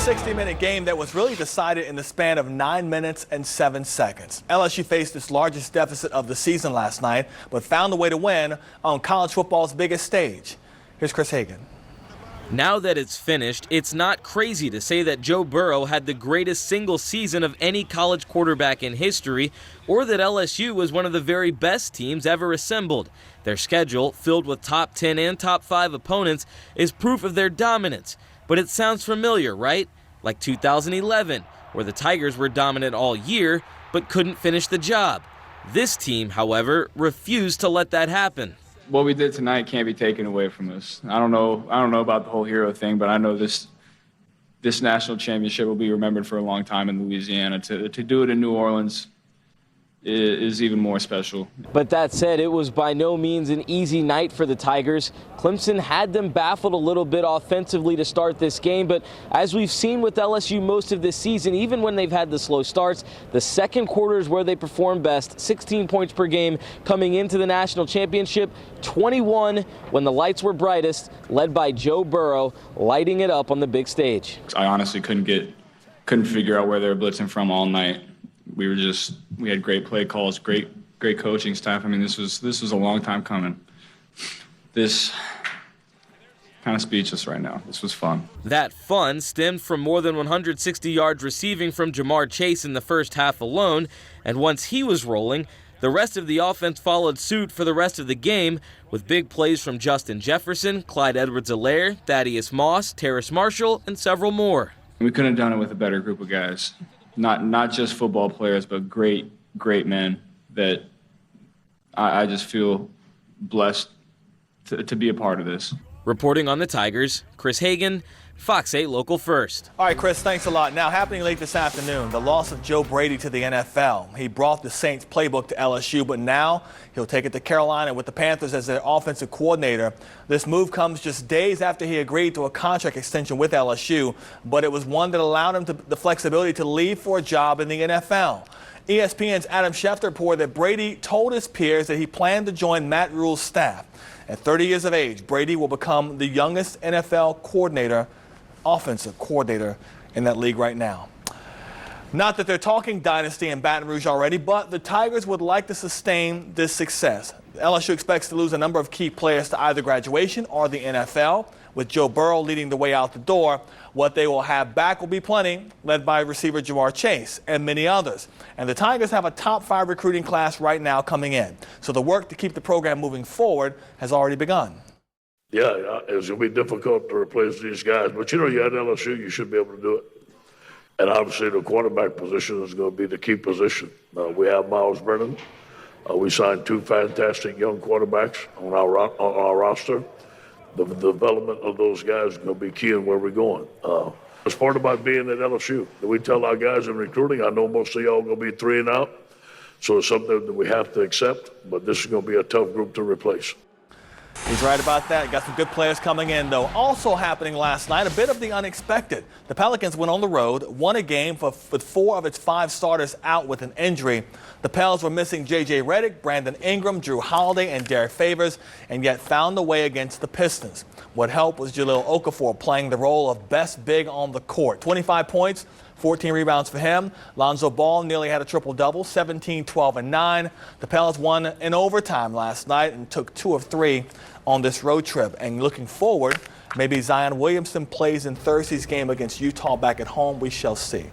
60-minute game that was really decided in the span of 9 minutes and 7 seconds. LSU faced its largest deficit of the season last night, but found a way to win on college football's biggest stage. Here's Chris Hagan. Now that it's finished, it's not crazy to say that Joe Burrow had the greatest single season of any college quarterback in history, or that LSU was one of the very best teams ever assembled. Their schedule, filled with top 10 and top 5 opponents, is proof of their dominance. But it sounds familiar, right? Like 2011, where the Tigers were dominant all year, but couldn't finish the job. This team, however, refused to let that happen. What we did tonight can't be taken away from us. I don't know about the whole hero thing, but I know this national championship will be remembered for a long time in Louisiana. To do it in New Orleans is even more special. But that said, it was by no means an easy night for the Tigers. Clemson had them baffled a little bit offensively to start this game, but as we've seen with LSU most of this season, even when they've had the slow starts, the second quarter is where they perform best. 16 points per game coming into the national championship, 21 when the lights were brightest, led by Joe Burrow, lighting it up on the big stage. I honestly couldn't figure out where they were blitzing from all night. We had great play calls, great coaching staff. I mean, this was a long time coming. This kind of speechless right now. This was fun. That fun stemmed from more than 160 yards receiving from Jamar Chase in the first half alone, and once he was rolling, the rest of the offense followed suit for the rest of the game, with big plays from Justin Jefferson, Clyde Edwards-Helaire, Thaddeus Moss, Terrace Marshall, and several more. We couldn't have done it with a better group of guys. Not just football players, but great men that I just feel blessed to be a part of this. Reporting on the Tigers, Chris Hagan, Fox 8 Local First. All right, Chris, thanks a lot. Now, happening late this afternoon, the loss of Joe Brady to the NFL. He brought the Saints playbook to LSU, but now he'll take it to Carolina with the Panthers as their offensive coordinator. This move comes just days after he agreed to a contract extension with LSU, but it was one that allowed him the flexibility to leave for a job in the NFL. ESPN's Adam Schefter reported that Brady told his peers that he planned to join Matt Rule's staff. At 30 years of age, Brady will become the youngest NFL offensive coordinator in that league right now. Not that they're talking dynasty in Baton Rouge already, but the Tigers would like to sustain this success. LSU expects to lose a number of key players to either graduation or the NFL, with Joe Burrow leading the way out the door. What they will have back will be plenty, led by receiver Jamar Chase and many others. And the Tigers have a top 5 recruiting class right now coming in. So the work to keep the program moving forward has already begun. Yeah, it's going to be difficult to replace these guys. But, you at LSU, you should be able to do it. And obviously the quarterback position is going to be the key position. We have Miles Brennan. We signed 2 fantastic young quarterbacks on our roster. The development of those guys is going to be key in where we're going. It's part about being at LSU. We tell our guys in recruiting, I know most of y'all are going to be 3 and out, so it's something that we have to accept, but this is going to be a tough group to replace. He's right about that. Got some good players coming in, though. Also happening last night, a bit of the unexpected. The Pelicans went on the road, won a game with 4 of its 5 starters out with an injury. The Pels were missing J.J. Redick, Brandon Ingram, Drew Holiday, and Derek Favors, and yet found a way against the Pistons. What helped was Jahlil Okafor playing the role of best big on the court. 25 points, 14 rebounds for him. Lonzo Ball nearly had a triple-double, 17, 12, and 9. The Pels won in overtime last night and took 2 of 3 on this road trip. And looking forward, maybe Zion Williamson plays in Thursday's game against Utah back at home. We shall see.